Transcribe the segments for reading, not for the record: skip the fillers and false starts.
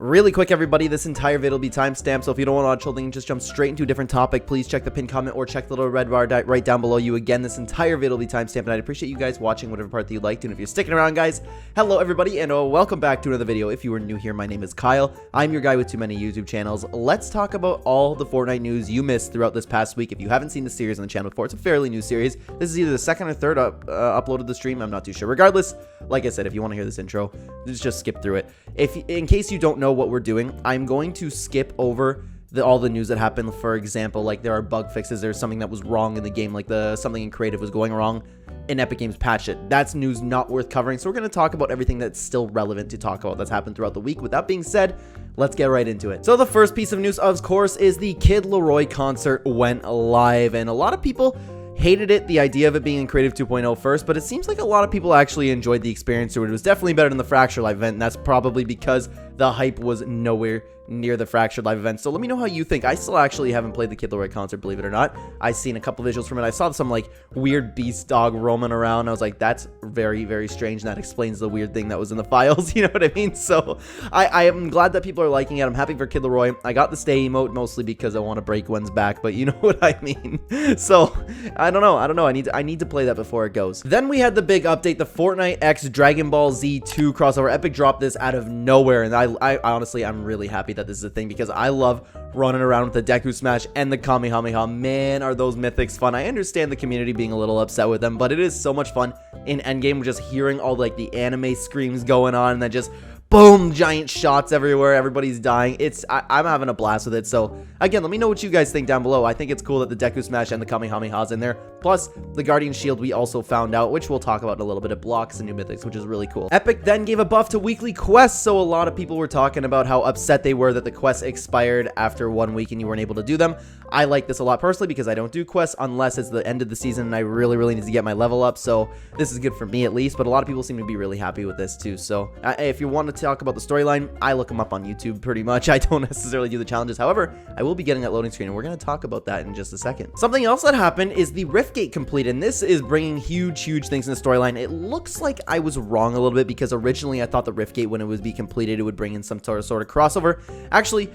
Really quick, everybody, this entire video will be timestamped, so if you don't want to watch the whole thing, just jump straight into a different topic. Please check the pinned comment or check the little red bar right down below you. Again, this entire video will be timestamped, and I'd appreciate you guys watching whatever part that you liked. And if you're sticking around, guys, hello, everybody, and welcome back to another video. If you are new here, my name is Kyle. I'm your guy with too many YouTube channels. Let's talk about all the Fortnite news you missed throughout this past week. If you haven't seen the series on the channel before, it's a fairly new series. This is either the second or third upload of the stream. I'm not too sure. Regardless, like I said, if you want to hear this intro, just skip through it. In case you don't know what we're doing, I'm going to skip over all the news that happened. For example, like there are bug fixes, there's something that was wrong in the game, like something in creative was going wrong, and Epic Games patched it. That's news not worth covering, so we're going to talk about everything that's still relevant to talk about that's happened throughout the week. With that being said, let's get right into it. So the first piece of news, of course, is the Kid LAROI concert went live, and a lot of people hated it, the idea of it being in Creative 2.0 first, but it seems like a lot of people actually enjoyed the experience through it. It was definitely better than the Fracture Live event, and that's probably because the hype was nowhere near the Fractured Live event. So let me know how you think. I still actually haven't played the Kid LAROI concert, believe it or not. I've seen a couple visuals from it. I saw some like weird beast dog roaming around. I was like, that's very, very strange. And that explains the weird thing that was in the files. You know what I mean? So I am glad that people are liking it. I'm happy for Kid LAROI. I got the stay emote mostly because I want to break one's back, but you know what I mean. So I don't know. I need to play that before it goes. Then we had the big update, the Fortnite X Dragon Ball Z 2 crossover. Epic dropped this out of nowhere, and I honestly, I'm really happy that this is a thing because I love running around with the Deku Smash and the Kamehameha. Man, are those Mythics fun. I understand the community being a little upset with them, but it is so much fun in endgame just hearing all like the anime screams going on and then just boom, giant shots everywhere, everybody's dying. I'm having a blast with it. So again, let me know what you guys think down below. I think it's cool that the Deku Smash and the Kamehameha's in there, plus the Guardian Shield we also found out, which we'll talk about in a little bit. It blocks the new Mythics, which is really cool. Epic then gave a buff to weekly quests, so a lot of people were talking about how upset they were that the quests expired after 1 week and you weren't able to do them. I like this a lot personally because I don't do quests unless it's the end of the season and I really need to get my level up, so this is good for me at least. But a lot of people seem to be really happy with this too. So if you want to talk about the storyline, I look them up on YouTube pretty much. I don't necessarily do the challenges. However, I will be getting that loading screen, and we're going to talk about that in just a second. Something else that happened is the Rift Gate completed, and this is bringing huge things in the storyline. It looks like I was wrong a little bit because originally I thought the Rift Gate, when it would be completed, it would bring in some sort of crossover. Actually,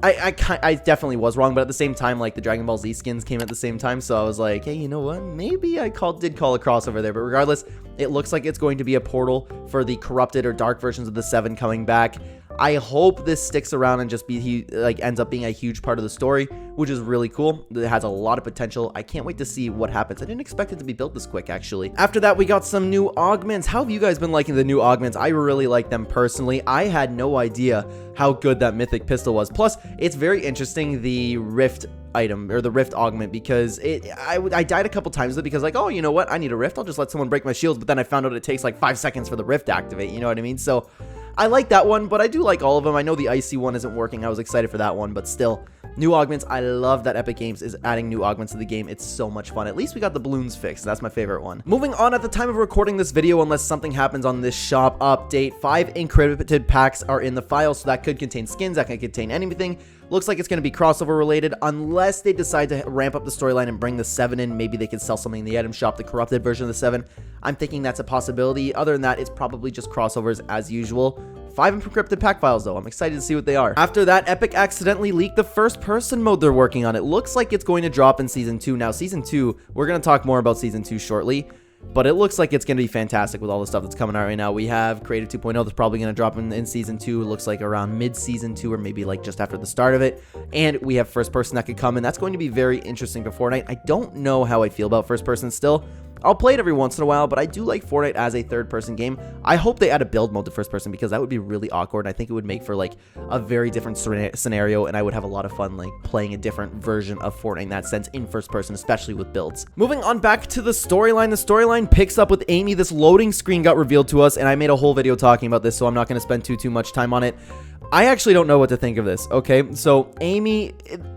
I definitely was wrong, but at the same time, like the Dragon Ball Z skins came at the same time, so I was like, hey, you know what? Maybe I did call a crossover there, but regardless, it looks like it's going to be a portal for the corrupted or dark versions of the 7 coming back. I hope this sticks around and just ends up being a huge part of the story, which is really cool. It has a lot of potential. I can't wait to see what happens. I didn't expect it to be built this quick, actually. After that, we got some new augments. How have you guys been liking the new augments? I really like them personally. I had no idea how good that mythic pistol was. Plus, it's very interesting, the Rift item or the Rift augment, because I died a couple times with it because like, oh, you know what? I need a Rift. I'll just let someone break my shields. But then I found out it takes like 5 seconds for the Rift to activate. You know what I mean? So I like that one, but I do like all of them. I know the icy one isn't working. I was excited for that one, but still, new augments. I love that Epic Games is adding new augments to the game. It's so much fun. At least we got the balloons fixed. That's my favorite one. Moving on, at the time of recording this video, unless something happens on this shop update, 5 encrypted packs are in the file, so that could contain skins, that could contain anything. Looks like it's going to be crossover related, unless they decide to ramp up the storyline and bring the 7 in. Maybe they could sell something in the item shop, the corrupted version of the 7. I'm thinking that's a possibility. Other than that, it's probably just crossovers as usual. 5 encrypted pack files though. I'm excited to see what they are. After that, Epic accidentally leaked the first person mode they're working on. It looks like it's going to drop in Season 2. Now, Season 2, we're going to talk more about Season 2 shortly, but it looks like it's going to be fantastic with all the stuff that's coming out right now. We have Creative 2.0 that's probably going to drop in Season 2. It looks like around mid-Season 2 or maybe like just after the start of it. And we have first person that could come in. That's going to be very interesting for Fortnite. I don't know how I feel about first person still. I'll play it every once in a while, but I do like Fortnite as a third-person game. I hope they add a build mode to first-person because that would be really awkward. I think it would make for like a very different scenario, and I would have a lot of fun like playing a different version of Fortnite in that sense in first-person, especially with builds. Moving on back to the storyline. The storyline picks up with AMIE. This loading screen got revealed to us, and I made a whole video talking about this, so I'm not going to spend too much time on it. I actually don't know what to think of this, okay? So AMIE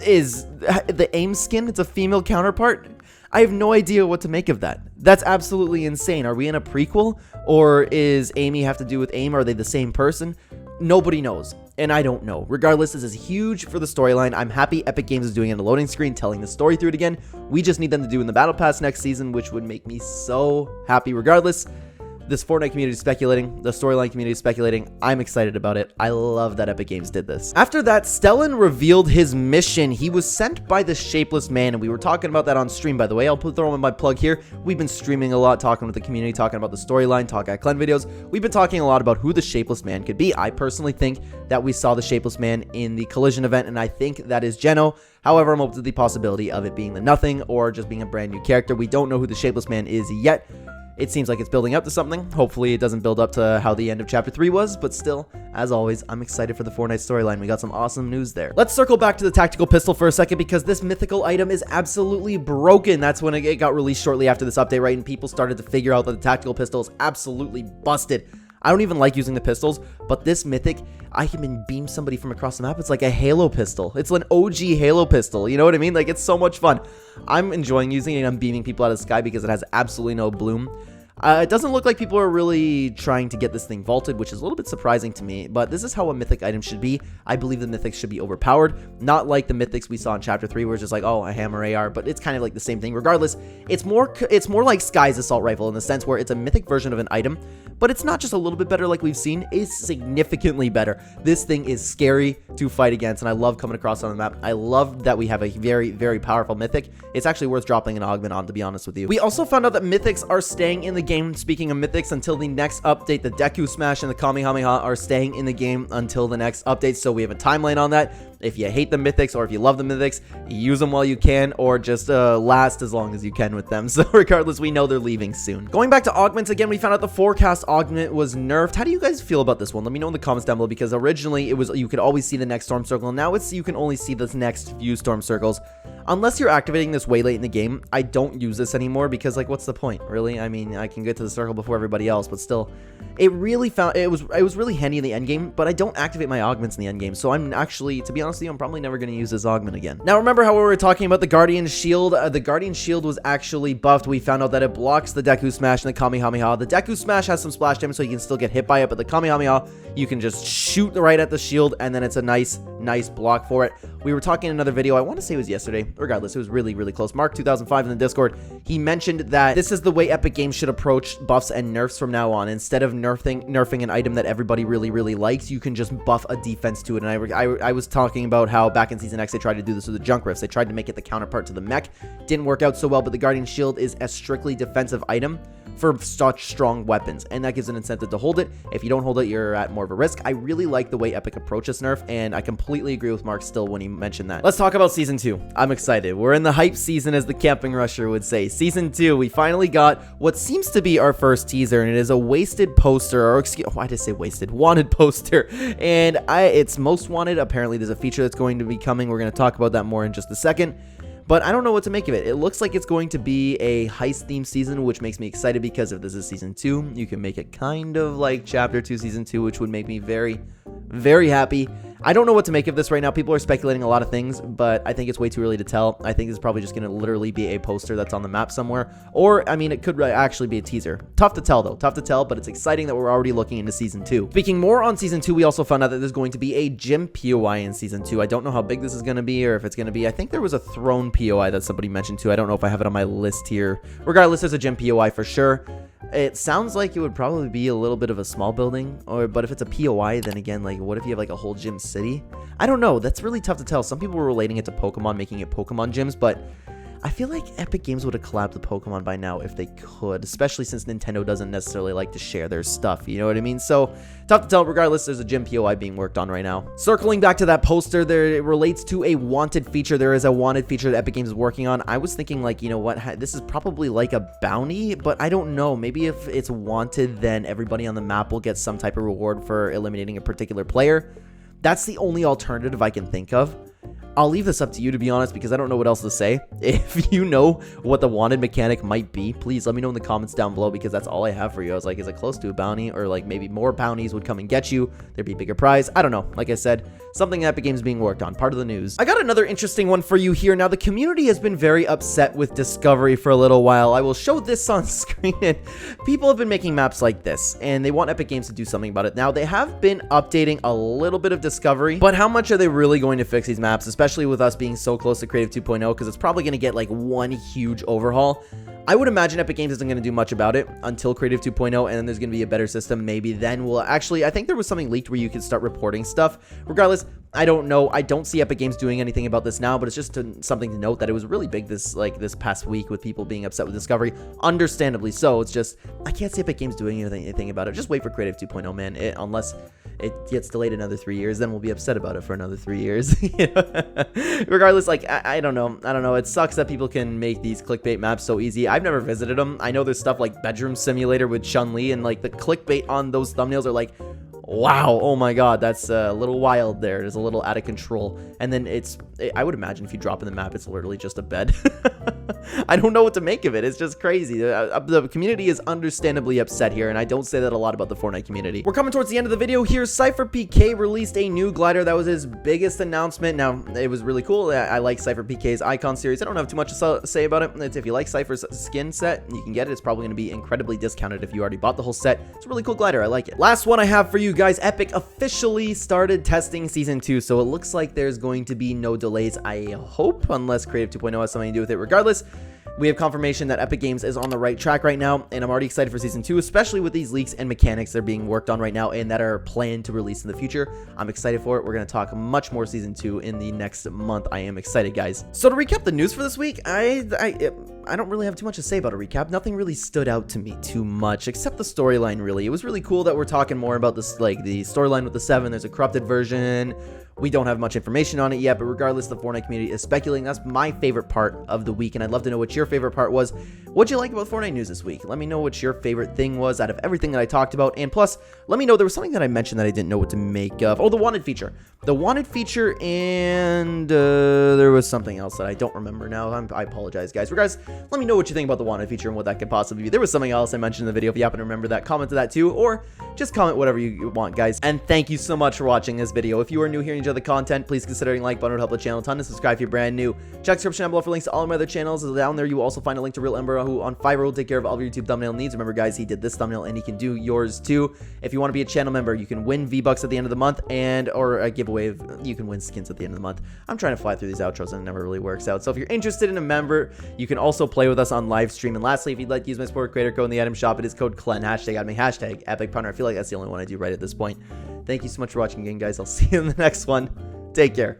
is the AIM skin. It's a female counterpart. I have no idea what to make of that. That's absolutely insane. Are we in a prequel? Or is AMIE have to do with AIM? Are they the same person? Nobody knows, and I don't know. Regardless, this is huge for the storyline. I'm happy Epic Games is doing it on the loading screen, telling the story through it again. We just need them to do in the Battle Pass next season, which would make me so happy. Regardless, This Fortnite community is speculating. The storyline community is speculating. I'm excited about it. I love that Epic Games did this. After that, Stellan revealed his mission. He was sent by the Shapeless Man, and we were talking about that on stream, by the way. I'll throw in my plug here. We've been streaming a lot, talking with the community, talking about the storyline, talking at Clen videos. We've been talking a lot about who the Shapeless Man could be. I personally think that we saw the Shapeless Man in the Collision event, and I think that is Geno. However, I'm open to the possibility of it being the Nothing or just being a brand new character. We don't know who the Shapeless Man is yet. It seems like it's building up to something. Hopefully it doesn't build up to how the end of chapter 3 was, but still, as always, I'm excited for the Fortnite storyline. We got some awesome news there. Let's circle back to the tactical pistol for a second because this mythical item is absolutely broken. That's when it got released shortly after this update, right? And people started to figure out that the tactical pistol is absolutely busted. I don't even like using the pistols, but this mythic, I can beam somebody from across the map. It's like a Halo pistol. It's an OG Halo pistol. You know what I mean? Like, it's so much fun. I'm enjoying using it, and I'm beaming people out of the sky because it has absolutely no bloom. It doesn't look like people are really trying to get this thing vaulted, which is a little bit surprising to me, but this is how a mythic item should be. I believe the mythics should be overpowered, not like the mythics we saw in chapter 3 where it's just like, oh, a hammer AR, but it's kind of like the same thing. Regardless, it's more like Sky's assault rifle in the sense where it's a mythic version of an item, but it's not just a little bit better like we've seen, it's significantly better. This thing is scary to fight against, and I love coming across on the map. I love that we have a very, very powerful mythic. It's actually worth dropping an augment on, to be honest with you. We also found out that mythics are staying in the game. Speaking of mythics, until the next update, the Deku Smash and the Kamehameha are staying in the game until the next update, so we have a timeline on that. If you hate the mythics or if you love the mythics, use them while you can, or just last as long as you can with them. So regardless, we know they're leaving soon. Going back to augments again, we found out the forecast augment was nerfed. How do you guys feel about this one? Let me know in the comments down below, because originally it was you could always see the next storm circle, and now it's you can only see this next few storm circles. Unless you're activating this way late in the game, I don't use this anymore because, like, what's the point, really? I mean, I can get to the circle before everybody else, but still, it was really handy in the end game, but I don't activate my augments in the end game, so I'm actually, to be honest with you, I'm probably never going to use this augment again. Now, remember how we were talking about the Guardian Shield? The Guardian Shield was actually buffed. We found out that it blocks the Deku Smash and the Kamehameha. The Deku Smash has some splash damage, so you can still get hit by it, but the Kamehameha, you can just shoot right at the shield, and then it's a nice block for it. We were talking in another video, I want to say it was yesterday. Regardless, it was really, really close. Mark 2005 in the Discord, he mentioned that this is the way Epic Games should approach buffs and nerfs from now on. Instead of nerfing an item that everybody really, really likes, you can just buff a defense to it. And I was talking about how back in Season X, they tried to do this with the Junk Rifts. They tried to make it the counterpart to the mech. Didn't work out so well, but the Guardian Shield is a strictly defensive item for such strong weapons, and that gives an incentive to hold it. If you don't hold it, you're at more of a risk. I really like the way Epic approaches nerf, and I completely agree with Mark still when he mentioned that. Let's talk about Season 2. I'm excited. We're in the hype season, as the Camping Rusher would say. Season 2, we finally got what seems to be our first teaser, and it is a wasted poster, or excuse, why did I say wasted? Wanted poster, and it's most wanted. Apparently, there's a feature that's going to be coming. We're going to talk about that more in just a second. But I don't know what to make of it. It looks like it's going to be a heist-themed season, which makes me excited because if this is Season 2, you can make it kind of like Chapter 2 Season 2, which would make me very, very happy. I don't know what to make of this right now. People are speculating a lot of things, but I think it's way too early to tell. I think it's probably just going to literally be a poster that's on the map somewhere. Or, I mean, it could actually be a teaser. Tough to tell, though. Tough to tell, but it's exciting that we're already looking into Season 2. Speaking more on Season 2, we also found out that there's going to be a gym POI in Season 2. I don't know how big this is going to be or if it's going to be... I think there was a throne POI that somebody mentioned too. I don't know if I have it on my list here. Regardless, there's a gym POI for sure. It sounds like it would probably be a little bit of a small building, but if it's a POI, then again, like, what if you have like a whole gym city? I don't know. That's really tough to tell. Some people were relating it to Pokemon, making it Pokemon gyms, but I feel like Epic Games would have collabed with Pokemon by now if they could, especially since Nintendo doesn't necessarily like to share their stuff, you know what I mean? So, tough to tell. Regardless, there's a gym POI being worked on right now. Circling back to that poster, it relates to a wanted feature. There is a wanted feature that Epic Games is working on. I was thinking, like, you know what, this is probably like a bounty, but I don't know. Maybe if it's wanted, then everybody on the map will get some type of reward for eliminating a particular player. That's the only alternative I can think of. I'll leave this up to you, to be honest, because I don't know what else to say. If you know what the wanted mechanic might be, please let me know in the comments down below, because that's all I have for you. I was like, is it close to a bounty? Or like maybe more bounties would come and get you? There'd be a bigger prize. I don't know. Like I said, something Epic Games being worked on. Part of the news. I got another interesting one for you here. Now, the community has been very upset with Discovery for a little while. I will show this on screen. And people have been making maps like this, and they want Epic Games to do something about it. Now, they have been updating a little bit of Discovery, but how much are they really going to fix these maps, especially with us being so close to Creative 2.0, because it's probably going to get like one huge overhaul. I would imagine Epic Games isn't going to do much about it until Creative 2.0, and then there's going to be a better system. Maybe then we'll actually, I think there was something leaked where you could start reporting stuff. Regardless, I don't know. I don't see Epic Games doing anything about this now, but it's just something to note that it was really big this past week with people being upset with Discovery. Understandably so. It's just, I can't see Epic Games doing anything about it. Just wait for Creative 2.0, man. Unless it gets delayed another 3 years, then we'll be upset about it for another 3 years. Regardless, like, I don't know. It sucks that people can make these clickbait maps so easy. I've never visited them. I know there's stuff like Bedroom Simulator with Chun-Li, and like the clickbait on those thumbnails are like, wow, oh my god, that's a little wild there. It's a little out of control. And then I would imagine if you drop in the map, it's literally just a bed. I don't know what to make of it. It's just crazy. The community is understandably upset here, and I don't say that a lot about the Fortnite community. We're coming towards the end of the video here. SypherPK released a new glider. That was his biggest announcement. Now, it was really cool. I like SypherPK's Icon series. I don't have too much to say about it. If you like Cypher's skin set, you can get it. It's probably going to be incredibly discounted if you already bought the whole set. It's a really cool glider. I like it. Last one I have for you guys. Epic officially started testing Season 2, so it looks like there's going to be no delays, I hope, unless Creative 2.0 has something to do with it. Regardless, we have confirmation that Epic Games is on the right track right now, and I'm already excited for Season 2, especially with these leaks and mechanics that are being worked on right now and that are planned to release in the future. I'm excited for it. We're going to talk much more Season 2 in the next month. I am excited, guys. So to recap the news for this week, I don't really have too much to say about a recap. Nothing really stood out to me too much, except the storyline, really. It was really cool that we're talking more about this, like, the storyline with the 7. There's a corrupted version. We don't have much information on it yet, but regardless, the Fortnite community is speculating. That's my favorite part of the week, and I'd love to know what your favorite part was. What'd you like about Fortnite news this week? Let me know what your favorite thing was out of everything that I talked about, and plus, let me know, there was something that I mentioned that I didn't know what to make of. Oh, the Wanted feature. The Wanted feature, and there was something else that I don't remember now. I apologize, guys. Regardless, let me know what you think about the Wanted feature and what that could possibly be. There was something else I mentioned in the video. If you happen to remember that, comment to that too, or just comment whatever you want, guys. And thank you so much for watching this video. If you are new here and you enjoy the content, please consider hitting like button would help the channel a ton, and subscribe if you're brand new. Check the description down below for links to all of my other channels. Down there, you will also find a link to Real Ember, who on Fiverr will take care of all of your YouTube thumbnail needs. Remember, guys, he did this thumbnail, and he can do yours too. If you want to be a channel member, you can win V-Bucks at the end of the month, or a giveaway of, you can win skins at the end of the month. I'm trying to fly through these outros, and it never really works out. So if you're interested in a member, you can also play with us on live stream. And lastly, if you'd like to use my support creator code in the item shop, it is code Clen, hashtag AMIE, hashtag Epic Partner. I feel like that's the only one I do right at this point. Thank you so much for watching again, guys. I'll see you in the next one. Take care.